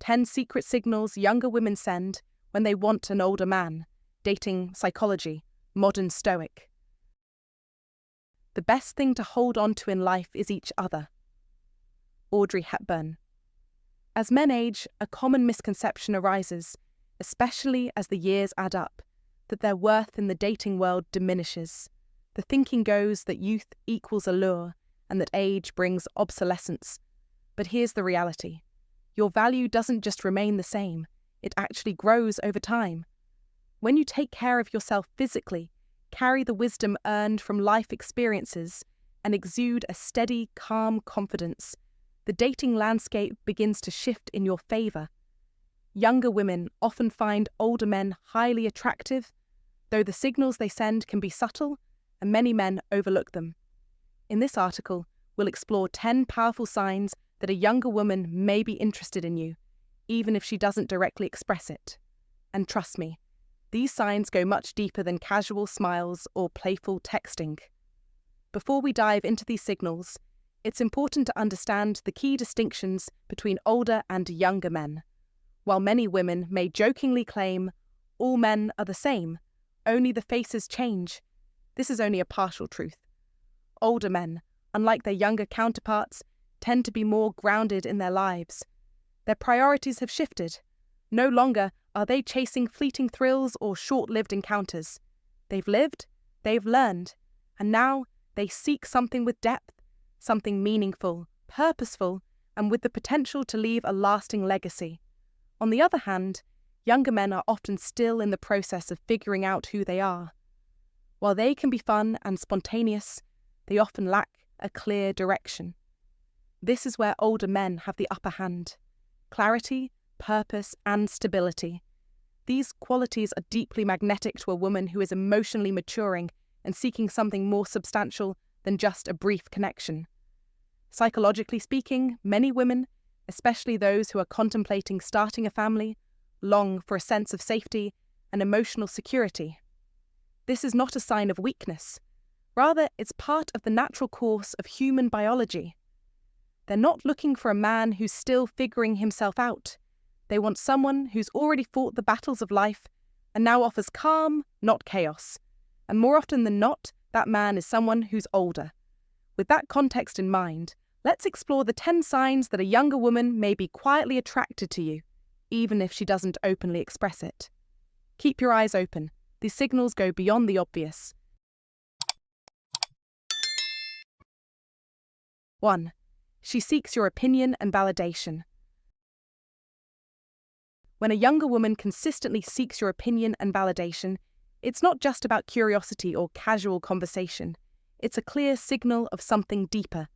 10 secret signals younger women send when they want an older man. Dating psychology, modern Stoic. The best thing to hold on to in life is each other. Audrey Hepburn. As men age, a common misconception arises, especially as the years add up, that their worth in the dating world diminishes. The thinking goes that youth equals allure and that age brings obsolescence. But here's the reality. Your value doesn't just remain the same, it actually grows over time. When you take care of yourself physically, carry the wisdom earned from life experiences, and exude a steady, calm confidence, the dating landscape begins to shift in your favour. Younger women often find older men highly attractive, though the signals they send can be subtle, and many men overlook them. In this article, we'll explore 10 powerful signs that a younger woman may be interested in you, even if she doesn't directly express it. And trust me, these signs go much deeper than casual smiles or playful texting. Before we dive into these signals, it's important to understand the key distinctions between older and younger men. While many women may jokingly claim, all men are the same, only the faces change, this is only a partial truth. Older men, unlike their younger counterparts, tend to be more grounded in their lives. Their priorities have shifted. No longer are they chasing fleeting thrills or short-lived encounters. They've lived, they've learned, and now they seek something with depth, something meaningful, purposeful, and with the potential to leave a lasting legacy. On the other hand, younger men are often still in the process of figuring out who they are. While they can be fun and spontaneous, they often lack a clear direction. This is where older men have the upper hand. Clarity, purpose, and stability. These qualities are deeply magnetic to a woman who is emotionally maturing and seeking something more substantial than just a brief connection. Psychologically speaking, many women, especially those who are contemplating starting a family, long for a sense of safety and emotional security. This is not a sign of weakness. Rather, it's part of the natural course of human biology. They're not looking for a man who's still figuring himself out. They want someone who's already fought the battles of life and now offers calm, not chaos. And more often than not, that man is someone who's older. With that context in mind, let's explore the 10 signs that a younger woman may be quietly attracted to you, even if she doesn't openly express it. Keep your eyes open. These signals go beyond the obvious. 1. She seeks your opinion and validation. When a younger woman consistently seeks your opinion and validation, it's not just about curiosity or casual conversation. It's a clear signal of something deeper.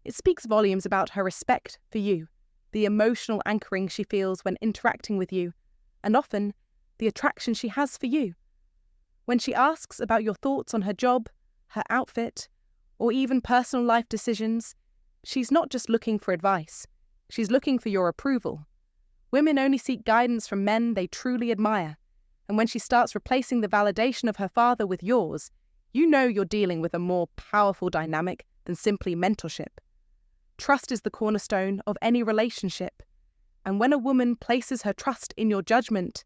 It speaks volumes about her respect for you, the emotional anchoring she feels when interacting with you, and often the attraction she has for you. When she asks about your thoughts on her job, her outfit, or even personal life decisions, she's not just looking for advice, she's looking for your approval. Women only seek guidance from men they truly admire, and when she starts replacing the validation of her father with yours, you know you're dealing with a more powerful dynamic than simply mentorship. Trust is the cornerstone of any relationship, and when a woman places her trust in your judgment,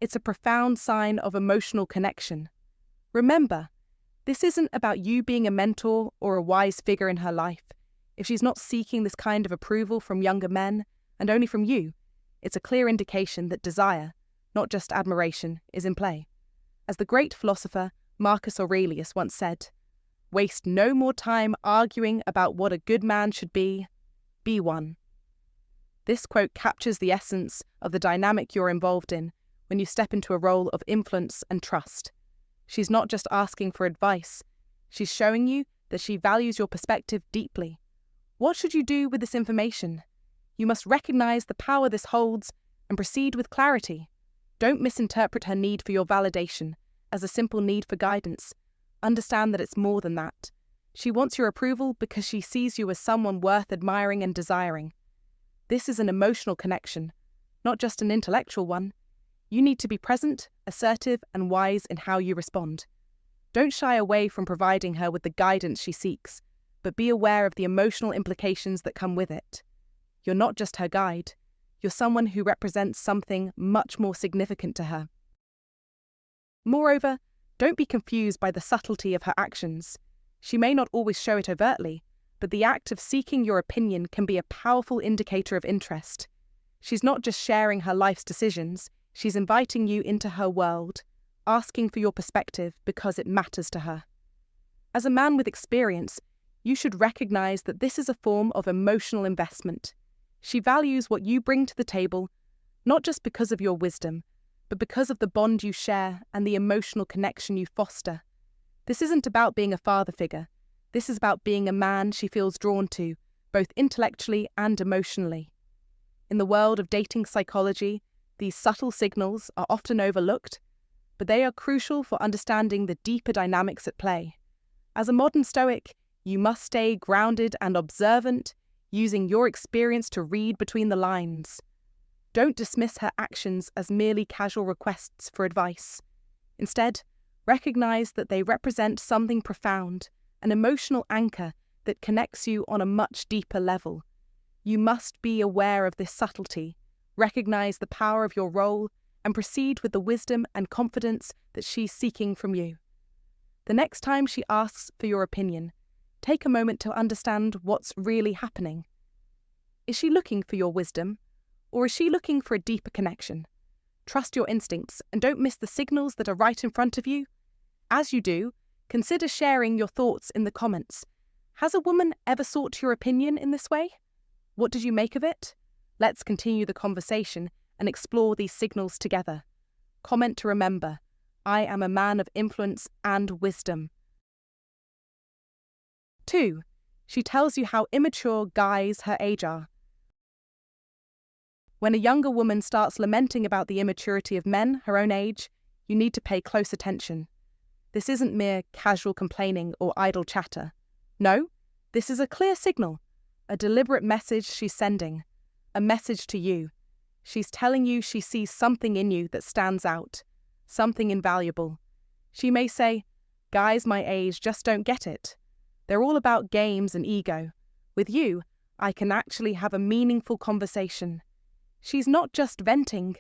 it's a profound sign of emotional connection. Remember, this isn't about you being a mentor or a wise figure in her life. If she's not seeking this kind of approval from younger men, and only from you, it's a clear indication that desire, not just admiration, is in play. As the great philosopher Marcus Aurelius once said, "Waste no more time arguing about what a good man should be one." This quote captures the essence of the dynamic you're involved in when you step into a role of influence and trust. She's not just asking for advice, she's showing you that she values your perspective deeply. What should you do with this information? You must recognize the power this holds and proceed with clarity. Don't misinterpret her need for your validation as a simple need for guidance. Understand that it's more than that. She wants your approval because she sees you as someone worth admiring and desiring. This is an emotional connection, not just an intellectual one. You need to be present, assertive, and wise in how you respond. Don't shy away from providing her with the guidance she seeks, but be aware of the emotional implications that come with it. You're not just her guide. You're someone who represents something much more significant to her. Moreover, don't be confused by the subtlety of her actions. She may not always show it overtly, but the act of seeking your opinion can be a powerful indicator of interest. She's not just sharing her life's decisions, she's inviting you into her world, asking for your perspective because it matters to her. As a man with experience, you should recognize that this is a form of emotional investment. She values what you bring to the table, not just because of your wisdom, but because of the bond you share and the emotional connection you foster. This isn't about being a father figure. This is about being a man she feels drawn to, both intellectually and emotionally. In the world of dating psychology, these subtle signals are often overlooked, but they are crucial for understanding the deeper dynamics at play. As a modern Stoic, you must stay grounded and observant, using your experience to read between the lines. Don't dismiss her actions as merely casual requests for advice. Instead, recognize that they represent something profound, an emotional anchor that connects you on a much deeper level. You must be aware of this subtlety, recognize the power of your role, and proceed with the wisdom and confidence that she's seeking from you. The next time she asks for your opinion, take a moment to understand what's really happening. Is she looking for your wisdom, or is she looking for a deeper connection? Trust your instincts and don't miss the signals that are right in front of you. As you do, consider sharing your thoughts in the comments. Has a woman ever sought your opinion in this way? What did you make of it? Let's continue the conversation and explore these signals together. Comment to remember, I am a man of influence and wisdom. 2. She tells you how immature guys her age are. When a younger woman starts lamenting about the immaturity of men her own age, you need to pay close attention. This isn't mere casual complaining or idle chatter. No, this is a clear signal, a deliberate message she's sending, a message to you. She's telling you she sees something in you that stands out, something invaluable. She may say, guys my age just don't get it. They're all about games and ego. With you, I can actually have a meaningful conversation. She's not just venting,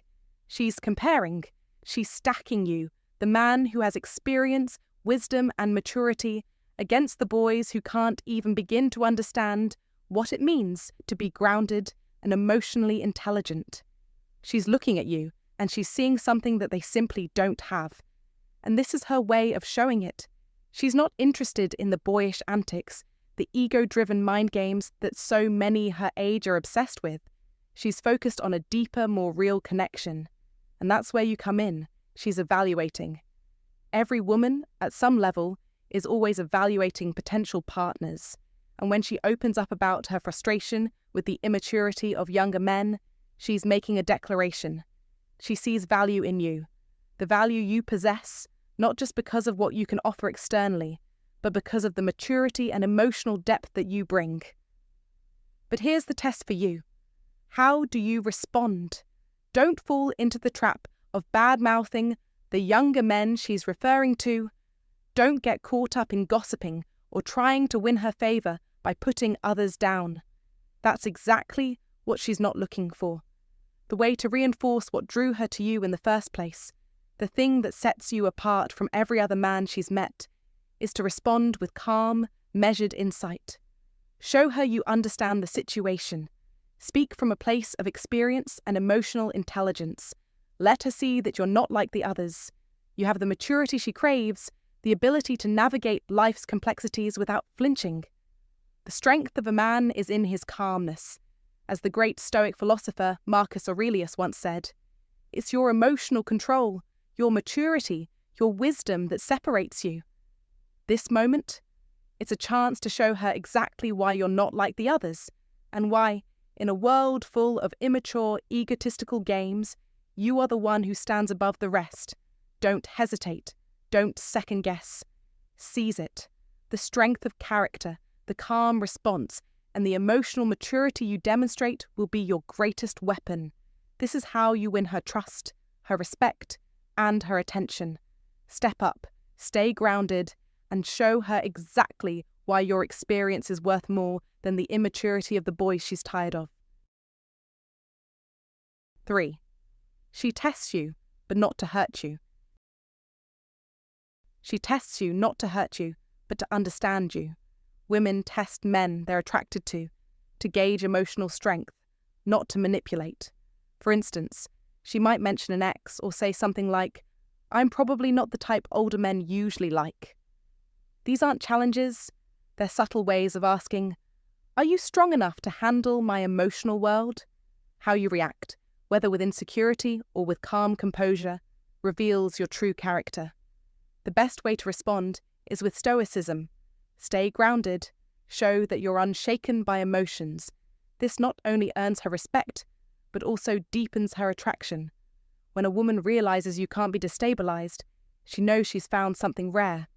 she's comparing, she's stacking you, the man who has experience, wisdom, and maturity, against the boys who can't even begin to understand what it means to be grounded and emotionally intelligent. She's looking at you, and she's seeing something that they simply don't have. And this is her way of showing it. She's not interested in the boyish antics, the ego-driven mind games that so many her age are obsessed with. She's focused on a deeper, more real connection. And that's where you come in. She's evaluating. Every woman, at some level, is always evaluating potential partners. And when she opens up about her frustration with the immaturity of younger men, she's making a declaration. She sees value in you, the value you possess, not just because of what you can offer externally, but because of the maturity and emotional depth that you bring. But here's the test for you. How do you respond? Don't fall into the trap of bad-mouthing the younger men she's referring to. Don't get caught up in gossiping or trying to win her favour by putting others down. That's exactly what she's not looking for. The way to reinforce what drew her to you in the first place, the thing that sets you apart from every other man she's met, is to respond with calm, measured insight. Show her you understand the situation. Speak from a place of experience and emotional intelligence. Let her see that you're not like the others. You have the maturity she craves, the ability to navigate life's complexities without flinching. The strength of a man is in his calmness. As the great Stoic philosopher Marcus Aurelius once said, it's your emotional control, your maturity, your wisdom that separates you. This moment, it's a chance to show her exactly why you're not like the others, and why, in a world full of immature, egotistical games, you are the one who stands above the rest. Don't hesitate. Don't second-guess. Seize it. The strength of character, the calm response, and the emotional maturity you demonstrate will be your greatest weapon. This is how you win her trust, her respect, and her attention. Step up, stay grounded, and show her exactly why your experience is worth more than the immaturity of the boys she's tired of. 3. She tests you, but not to hurt you. She tests you not to hurt you, but to understand you. Women test men they're attracted to gauge emotional strength, not to manipulate. For instance, she might mention an ex or say something like, "I'm probably not the type older men usually like." These aren't challenges, they're subtle ways of asking, "Are you strong enough to handle my emotional world?" How you react, whether with insecurity or with calm composure, reveals your true character. The best way to respond is with stoicism. Stay grounded, show that you're unshaken by emotions. This not only earns her respect, but also deepens her attraction. When a woman realizes you can't be destabilized, she knows she's found something rare.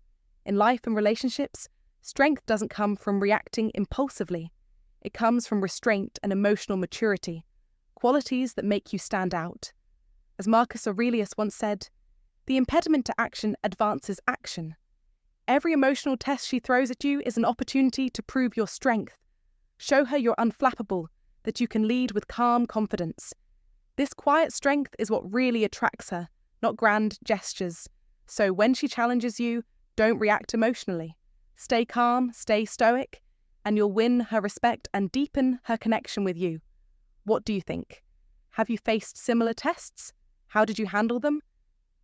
In life and relationships, strength doesn't come from reacting impulsively. It comes from restraint and emotional maturity, qualities that make you stand out. As Marcus Aurelius once said, "The impediment to action advances action." Every emotional test she throws at you is an opportunity to prove your strength. Show her you're unflappable, that you can lead with calm confidence. This quiet strength is what really attracts her, not grand gestures. So when she challenges you, don't react emotionally. Stay calm, stay stoic, and you'll win her respect and deepen her connection with you. What do you think? Have you faced similar tests? How did you handle them?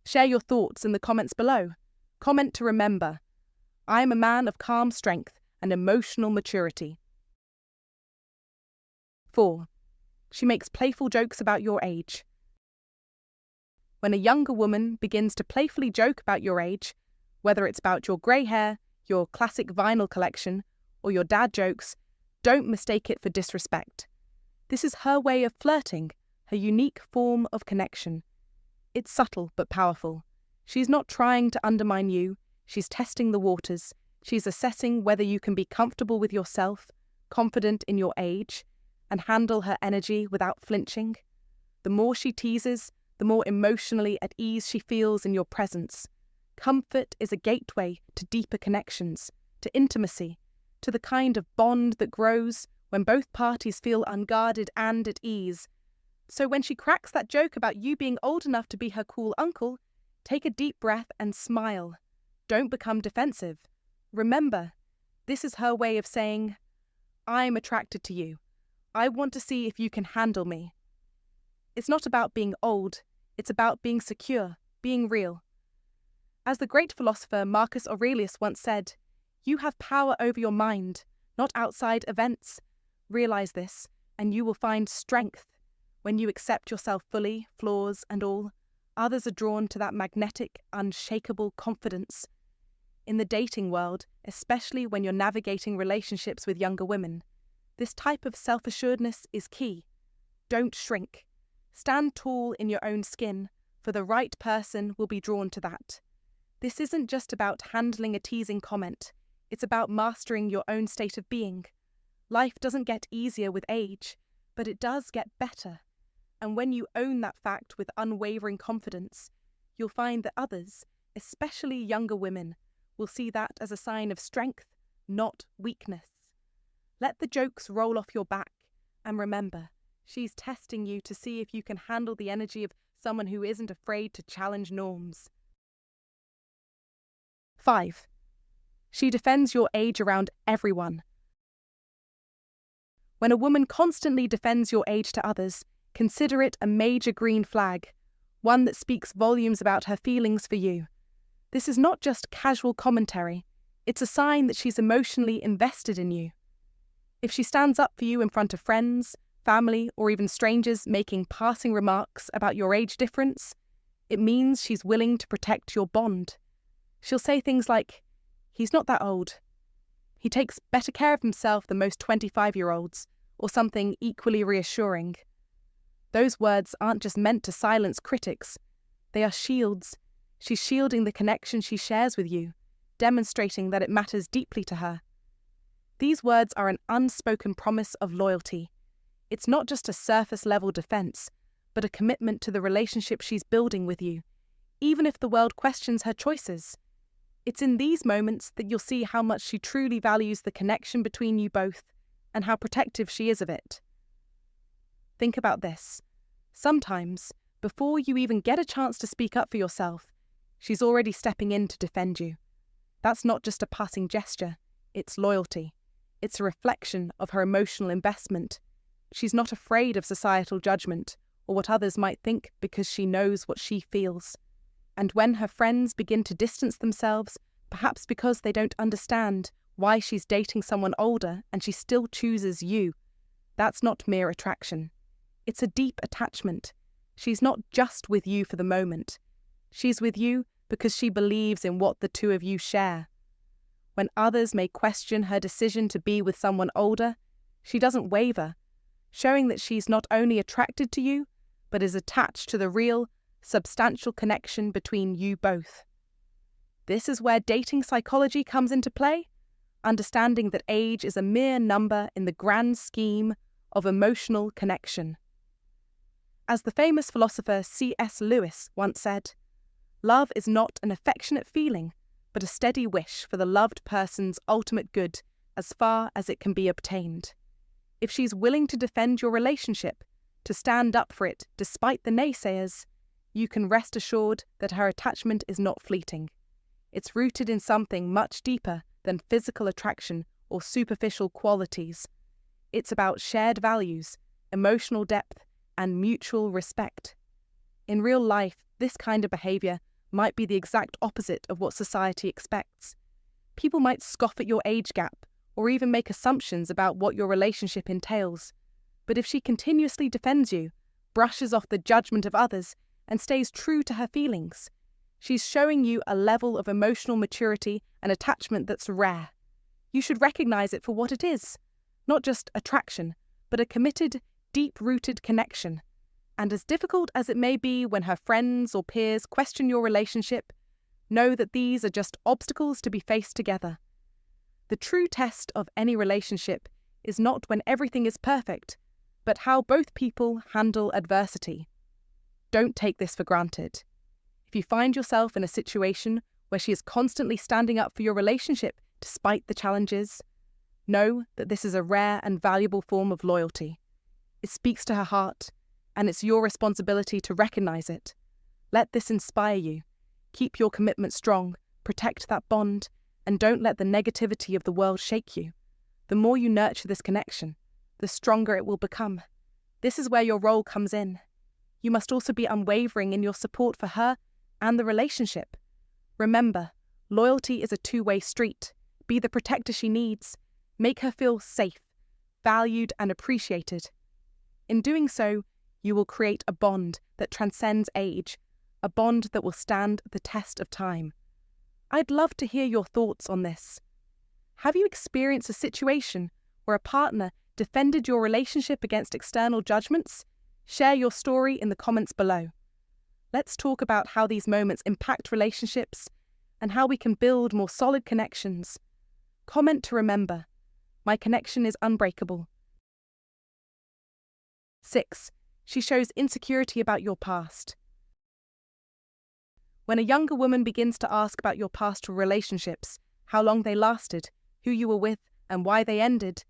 Share your thoughts in the comments below. Comment to remember, I am a man of calm strength and emotional maturity. 4. She makes playful jokes about your age. When a younger woman begins to playfully joke about your age, whether it's about your grey hair, your classic vinyl collection, or your dad jokes, don't mistake it for disrespect. This is her way of flirting, her unique form of connection. It's subtle but powerful. She's not trying to undermine you, she's testing the waters. She's assessing whether you can be comfortable with yourself, confident in your age, and handle her energy without flinching. The more she teases, the more emotionally at ease she feels in your presence. Comfort is a gateway to deeper connections, to intimacy, to the kind of bond that grows when both parties feel unguarded and at ease. So when she cracks that joke about you being old enough to be her cool uncle, take a deep breath and smile. Don't become defensive. Remember, this is her way of saying, I'm attracted to you. I want to see if you can handle me. It's not about being old, it's about being secure, being real. As the great philosopher Marcus Aurelius once said, you have power over your mind, not outside events. Realize this, and you will find strength. When you accept yourself fully, flaws and all, others are drawn to that magnetic, unshakable confidence. In the dating world, especially when you're navigating relationships with younger women, this type of self-assuredness is key. Don't shrink. Stand tall in your own skin, for the right person will be drawn to that. This isn't just about handling a teasing comment, it's about mastering your own state of being. Life doesn't get easier with age, but it does get better. And when you own that fact with unwavering confidence, you'll find that others, especially younger women, will see that as a sign of strength, not weakness. Let the jokes roll off your back, and remember, she's testing you to see if you can handle the energy of someone who isn't afraid to challenge norms. 5. She defends your age around everyone. When a woman constantly defends your age to others, consider it a major green flag, one that speaks volumes about her feelings for you. This is not just casual commentary, it's a sign that she's emotionally invested in you. If she stands up for you in front of friends, family, or even strangers making passing remarks about your age difference, it means she's willing to protect your bond. She'll say things like, he's not that old. He takes better care of himself than most 25-year-olds, or something equally reassuring. Those words aren't just meant to silence critics. They are shields. She's shielding the connection she shares with you, demonstrating that it matters deeply to her. These words are an unspoken promise of loyalty. It's not just a surface-level defense, but a commitment to the relationship she's building with you, even if the world questions her choices. It's in these moments that you'll see how much she truly values the connection between you both and how protective she is of it. Think about this. Sometimes, before you even get a chance to speak up for yourself, she's already stepping in to defend you. That's not just a passing gesture, it's loyalty. It's a reflection of her emotional investment. She's not afraid of societal judgment or what others might think because she knows what she feels. And when her friends begin to distance themselves, perhaps because they don't understand why she's dating someone older and she still chooses you, that's not mere attraction. It's a deep attachment. She's not just with you for the moment. She's with you because she believes in what the two of you share. When others may question her decision to be with someone older, she doesn't waver, showing that she's not only attracted to you, but is attached to the real, substantial connection between you both. This is where dating psychology comes into play, understanding that age is a mere number in the grand scheme of emotional connection. As the famous philosopher C.S. Lewis once said, "Love is not an affectionate feeling, but a steady wish for the loved person's ultimate good as far as it can be obtained." If she's willing to defend your relationship, to stand up for it despite the naysayers, you can rest assured that her attachment is not fleeting. It's rooted in something much deeper than physical attraction or superficial qualities. It's about shared values, emotional depth, and mutual respect. In real life, this kind of behaviour might be the exact opposite of what society expects. People might scoff at your age gap or even make assumptions about what your relationship entails. But if she continuously defends you, brushes off the judgment of others, and stays true to her feelings, she's showing you a level of emotional maturity and attachment that's rare. You should recognise it for what it is, not just attraction, but a committed, deep-rooted connection. And as difficult as it may be when her friends or peers question your relationship, know that these are just obstacles to be faced together. The true test of any relationship is not when everything is perfect, but how both people handle adversity. Don't take this for granted. If you find yourself in a situation where she is constantly standing up for your relationship despite the challenges, know that this is a rare and valuable form of loyalty. It speaks to her heart, and it's your responsibility to recognise it. Let this inspire you. Keep your commitment strong, protect that bond, and don't let the negativity of the world shake you. The more you nurture this connection, the stronger it will become. This is where your role comes in. You must also be unwavering in your support for her and the relationship. Remember, loyalty is a two-way street. Be the protector she needs. Make her feel safe, valued, and appreciated. In doing so, you will create a bond that transcends age, a bond that will stand the test of time. I'd love to hear your thoughts on this. Have you experienced a situation where a partner defended your relationship against external judgments? Share your story in the comments below. Let's talk about how these moments impact relationships and how we can build more solid connections. Comment to remember, my connection is unbreakable. 6. She shows insecurity about your past. When a younger woman begins to ask about your past relationships, how long they lasted, who you were with, and why they ended,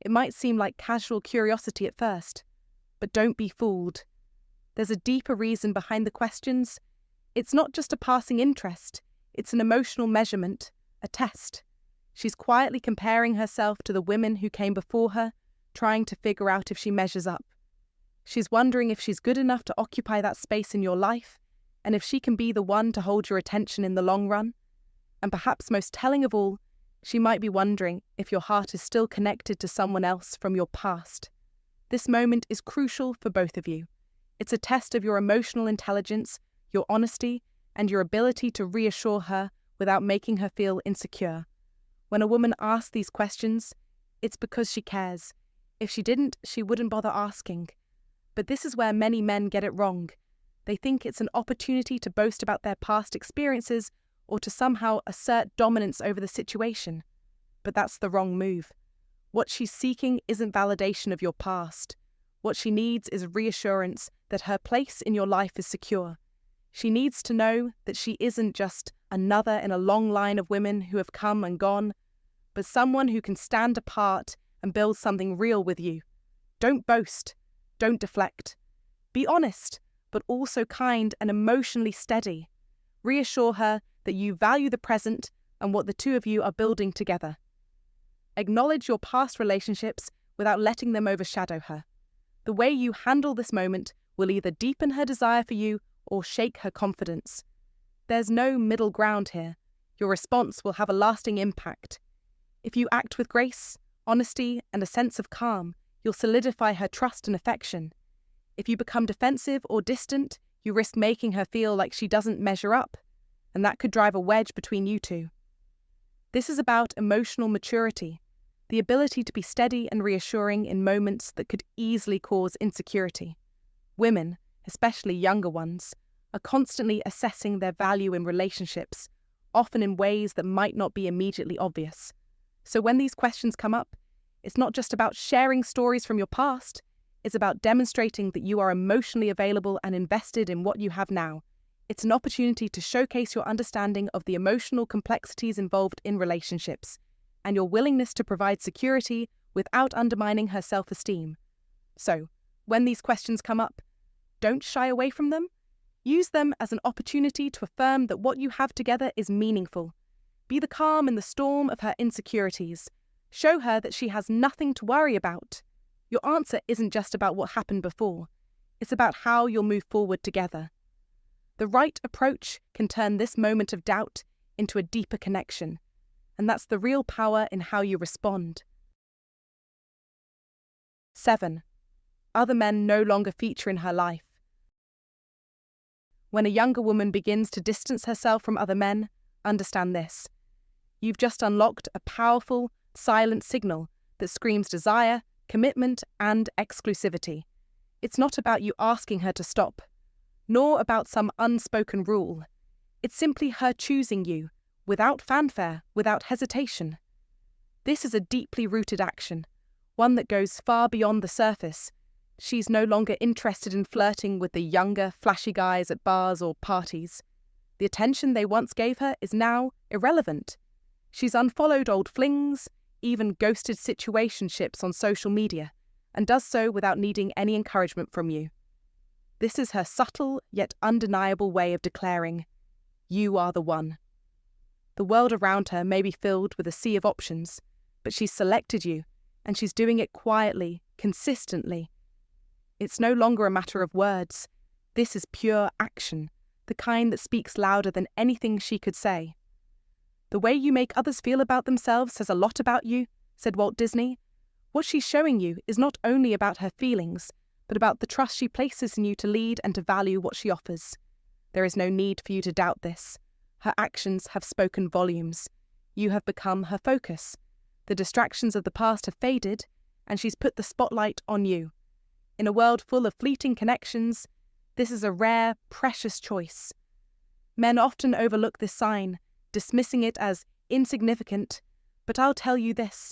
it might seem like casual curiosity at first. But don't be fooled. There's a deeper reason behind the questions. It's not just a passing interest, it's an emotional measurement, a test. She's quietly comparing herself to the women who came before her, trying to figure out if she measures up. She's wondering if she's good enough to occupy that space in your life, and if she can be the one to hold your attention in the long run. And perhaps most telling of all, she might be wondering if your heart is still connected to someone else from your past. This moment is crucial for both of you. It's a test of your emotional intelligence, your honesty, and your ability to reassure her without making her feel insecure. When a woman asks these questions, it's because she cares. If she didn't, she wouldn't bother asking. But this is where many men get it wrong. They think it's an opportunity to boast about their past experiences or to somehow assert dominance over the situation. But that's the wrong move. What she's seeking isn't validation of your past. What she needs is reassurance that her place in your life is secure. She needs to know that she isn't just another in a long line of women who have come and gone, but someone who can stand apart and build something real with you. Don't boast. Don't deflect. Be honest, but also kind and emotionally steady. Reassure her that you value the present and what the two of you are building together. Acknowledge your past relationships without letting them overshadow her. The way you handle this moment will either deepen her desire for you or shake her confidence. There's no middle ground here. Your response will have a lasting impact. If you act with grace, honesty, and a sense of calm, you'll solidify her trust and affection. If you become defensive or distant, you risk making her feel like she doesn't measure up, and that could drive a wedge between you two. This is about emotional maturity, the ability to be steady and reassuring in moments that could easily cause insecurity. Women, especially younger ones, are constantly assessing their value in relationships, often in ways that might not be immediately obvious. So when these questions come up, it's not just about sharing stories from your past, it's about demonstrating that you are emotionally available and invested in what you have now. It's an opportunity to showcase your understanding of the emotional complexities involved in relationships and your willingness to provide security without undermining her self-esteem. So, when these questions come up, don't shy away from them. Use them as an opportunity to affirm that what you have together is meaningful. Be the calm in the storm of her insecurities. Show her that she has nothing to worry about. Your answer isn't just about what happened before. It's about how you'll move forward together. The right approach can turn this moment of doubt into a deeper connection, and that's the real power in how you respond. 7. Other men no longer feature in her life. When a younger woman begins to distance herself from other men, understand this. You've just unlocked a powerful, silent signal that screams desire, commitment, and exclusivity. It's not about you asking her to stop, nor about some unspoken rule. It's simply her choosing you, without fanfare, without hesitation. This is a deeply rooted action, one that goes far beyond the surface. She's no longer interested in flirting with the younger, flashy guys at bars or parties. The attention they once gave her is now irrelevant. She's unfollowed old flings, even ghosted situationships on social media, and does so without needing any encouragement from you. This is her subtle yet undeniable way of declaring, you are the one. The world around her may be filled with a sea of options, but she's selected you, and she's doing it quietly, consistently. It's no longer a matter of words. This is pure action, the kind that speaks louder than anything she could say. The way you make others feel about themselves says a lot about you, said Walt Disney. What she's showing you is not only about her feelings, but about the trust she places in you to lead and to value what she offers. There is no need for you to doubt this. Her actions have spoken volumes. You have become her focus. The distractions of the past have faded, and she's put the spotlight on you. In a world full of fleeting connections, this is a rare, precious choice. Men often overlook this sign, dismissing it as insignificant, but I'll tell you this.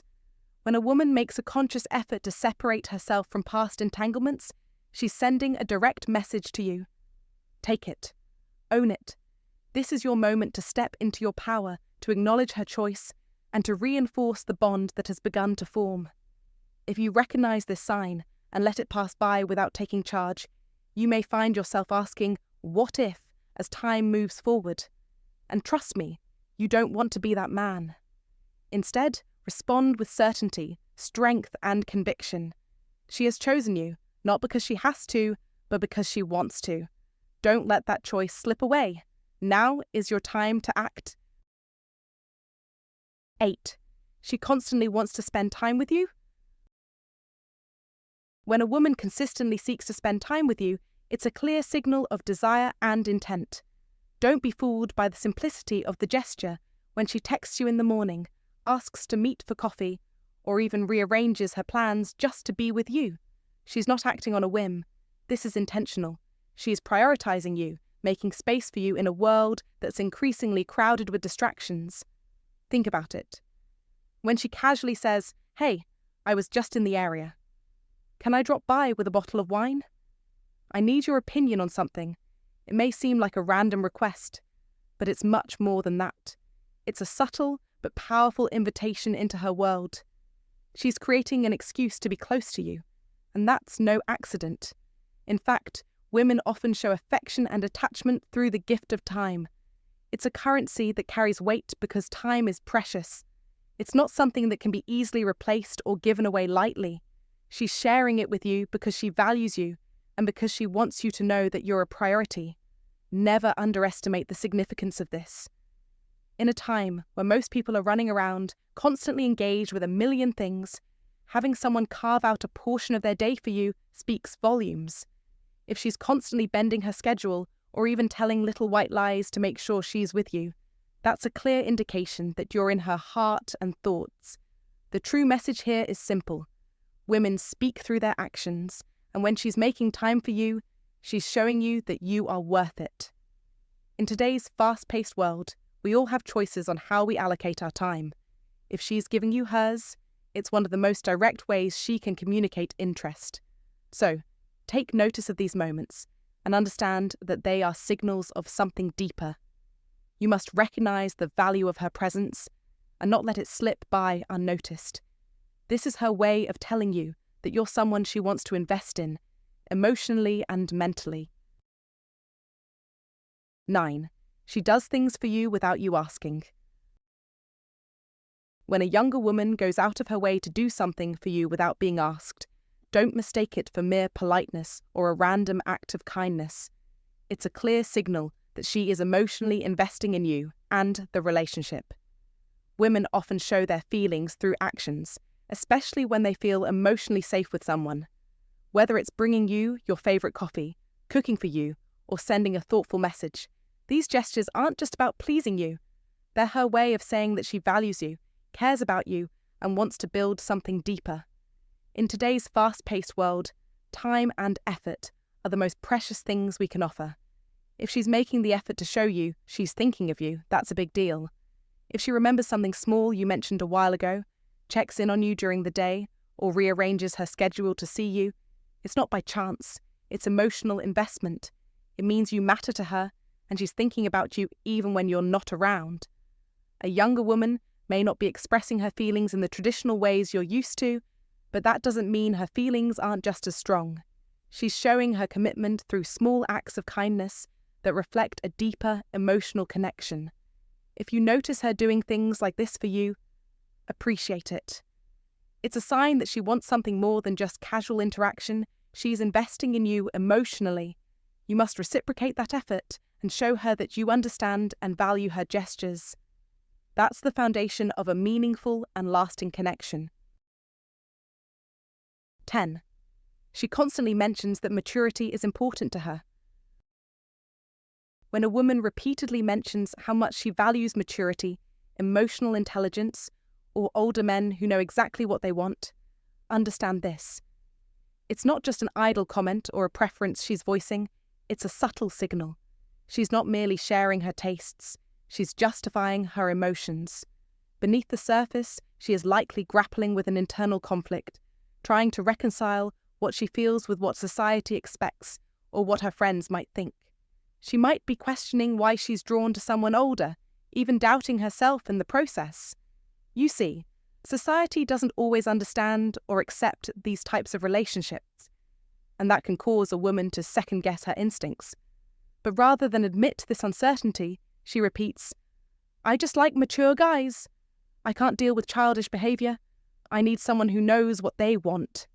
When a woman makes a conscious effort to separate herself from past entanglements, she's sending a direct message to you. Take it. Own it. This is your moment to step into your power, to acknowledge her choice, and to reinforce the bond that has begun to form. If you recognize this sign and let it pass by without taking charge, you may find yourself asking, what if, as time moves forward? And trust me, you don't want to be that man. Instead, respond with certainty, strength, and conviction. She has chosen you, not because she has to, but because she wants to. Don't let that choice slip away. Now is your time to act. 8. She constantly wants to spend time with you. When a woman consistently seeks to spend time with you, it's a clear signal of desire and intent. Don't be fooled by the simplicity of the gesture when she texts you in the morning, asks to meet for coffee, or even rearranges her plans just to be with you. She's not acting on a whim. This is intentional. She is prioritizing you, making space for you in a world that's increasingly crowded with distractions. Think about it. When she casually says, "Hey, I was just in the area. Can I drop by with a bottle of wine? I need your opinion on something." It may seem like a random request, but it's much more than that. It's a subtle but powerful invitation into her world. She's creating an excuse to be close to you, and that's no accident. In fact, women often show affection and attachment through the gift of time. It's a currency that carries weight because time is precious. It's not something that can be easily replaced or given away lightly. She's sharing it with you because she values you and because she wants you to know that you're a priority. Never underestimate the significance of this. In a time where most people are running around, constantly engaged with a million things, having someone carve out a portion of their day for you speaks volumes. If she's constantly bending her schedule or even telling little white lies to make sure she's with you, that's a clear indication that you're in her heart and thoughts. The true message here is simple. Women speak through their actions, and when she's making time for you, she's showing you that you are worth it. In today's fast-paced world, we all have choices on how we allocate our time. If she's giving you hers, it's one of the most direct ways she can communicate interest. So, take notice of these moments and understand that they are signals of something deeper. You must recognize the value of her presence and not let it slip by unnoticed. This is her way of telling you that you're someone she wants to invest in, emotionally and mentally. 9. She does things for you without you asking. When a younger woman goes out of her way to do something for you without being asked, don't mistake it for mere politeness or a random act of kindness. It's a clear signal that she is emotionally investing in you and the relationship. Women often show their feelings through actions, especially when they feel emotionally safe with someone. Whether it's bringing you your favorite coffee, cooking for you, or sending a thoughtful message, these gestures aren't just about pleasing you. They're her way of saying that she values you, cares about you, and wants to build something deeper. In today's fast-paced world, time and effort are the most precious things we can offer. If she's making the effort to show you she's thinking of you, that's a big deal. If she remembers something small you mentioned a while ago, checks in on you during the day, or rearranges her schedule to see you, it's not by chance, it's emotional investment. It means you matter to her, and she's thinking about you even when you're not around. A younger woman may not be expressing her feelings in the traditional ways you're used to, but that doesn't mean her feelings aren't just as strong. She's showing her commitment through small acts of kindness that reflect a deeper emotional connection. If you notice her doing things like this for you, appreciate it. It's a sign that she wants something more than just casual interaction. She's investing in you emotionally. You must reciprocate that effort and show her that you understand and value her gestures. That's the foundation of a meaningful and lasting connection. 10. She constantly mentions that maturity is important to her. When a woman repeatedly mentions how much she values maturity, emotional intelligence, or older men who know exactly what they want, understand this. It's not just an idle comment or a preference she's voicing, it's a subtle signal. She's not merely sharing her tastes, she's justifying her emotions. Beneath the surface, she is likely grappling with an internal conflict, trying to reconcile what she feels with what society expects or what her friends might think. She might be questioning why she's drawn to someone older, even doubting herself in the process. You see, society doesn't always understand or accept these types of relationships, and that can cause a woman to second-guess her instincts. But rather than admit this uncertainty, she repeats, "I just like mature guys. I can't deal with childish behavior. I need someone who knows what they want."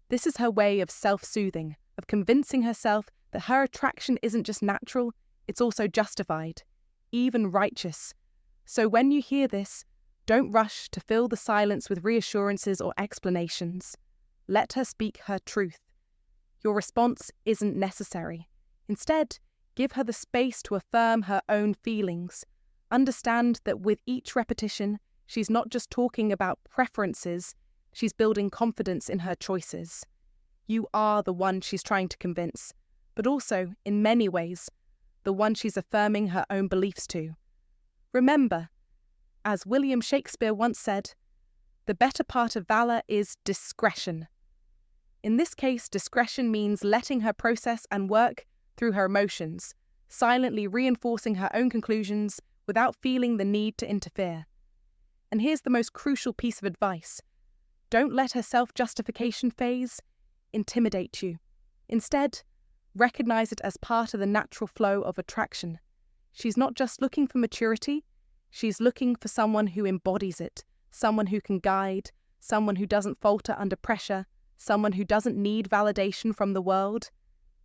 This is her way of self-soothing, of convincing herself that her attraction isn't just natural, it's also justified, even righteous. So when you hear this, don't rush to fill the silence with reassurances or explanations. Let her speak her truth. Your response isn't necessary. Instead, give her the space to affirm her own feelings. Understand that with each repetition, she's not just talking about preferences, she's building confidence in her choices. You are the one she's trying to convince, but also, in many ways, the one she's affirming her own beliefs to. Remember, as William Shakespeare once said, the better part of valor is discretion. In this case, discretion means letting her process and work through her emotions, silently reinforcing her own conclusions without feeling the need to interfere. And here's the most crucial piece of advice. Don't let her self-justification phase intimidate you. Instead, Recognize it as part of the natural flow of attraction. She's not just looking for maturity, she's looking for someone who embodies it, someone who can guide, someone who doesn't falter under pressure, someone who doesn't need validation from the world.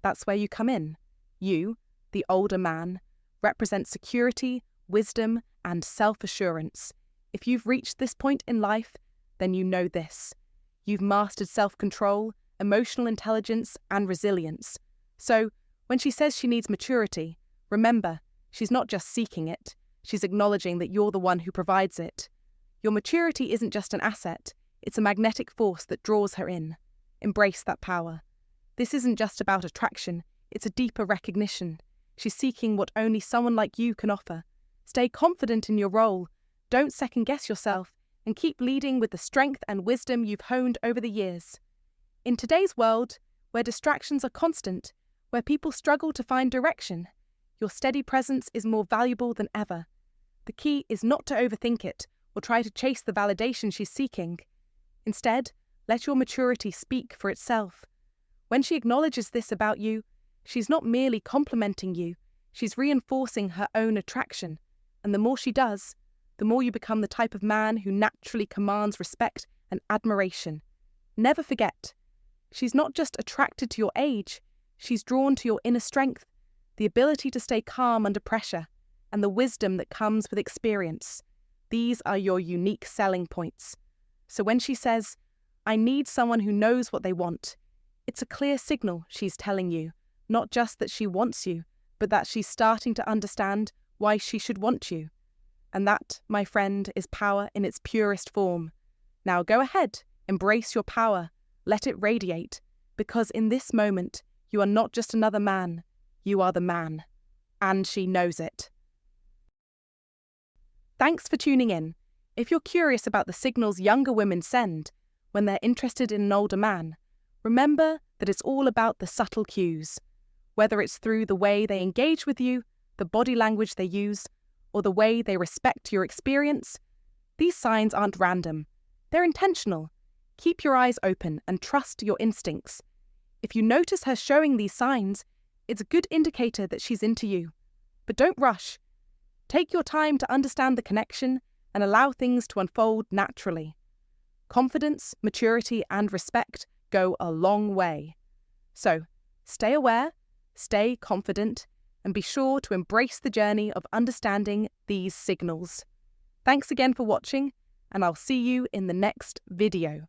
That's where you come in. You, the older man, represent security, wisdom, and self-assurance. If you've reached this point in life, then you know this. You've mastered self-control, emotional intelligence, and resilience. So, when she says she needs maturity, remember, she's not just seeking it, she's acknowledging that you're the one who provides it. Your maturity isn't just an asset, it's a magnetic force that draws her in. Embrace that power. This isn't just about attraction, it's a deeper recognition. She's seeking what only someone like you can offer. Stay confident in your role, don't second-guess yourself, and keep leading with the strength and wisdom you've honed over the years. In today's world, where distractions are constant, where people struggle to find direction, your steady presence is more valuable than ever. The key is not to overthink it or try to chase the validation she's seeking. Instead, let your maturity speak for itself. When she acknowledges this about you, she's not merely complimenting you, she's reinforcing her own attraction. And the more she does, the more you become the type of man who naturally commands respect and admiration. Never forget, she's not just attracted to your age, she's drawn to your inner strength, the ability to stay calm under pressure, and the wisdom that comes with experience. These are your unique selling points. So when she says, "I need someone who knows what they want," it's a clear signal she's telling you, not just that she wants you, but that she's starting to understand why she should want you. And that, my friend, is power in its purest form. Now go ahead, embrace your power, let it radiate, because in this moment, you are not just another man, you are the man. And she knows it. Thanks for tuning in. If you're curious about the signals younger women send when they're interested in an older man, remember that it's all about the subtle cues. Whether it's through the way they engage with you, the body language they use, or the way they respect your experience, these signs aren't random. They're intentional. Keep your eyes open and trust your instincts. If you notice her showing these signs, it's a good indicator that she's into you. But don't rush. Take your time to understand the connection and allow things to unfold naturally. Confidence, maturity, and respect go a long way. So, stay aware, stay confident, and be sure to embrace the journey of understanding these signals. Thanks again for watching, and I'll see you in the next video.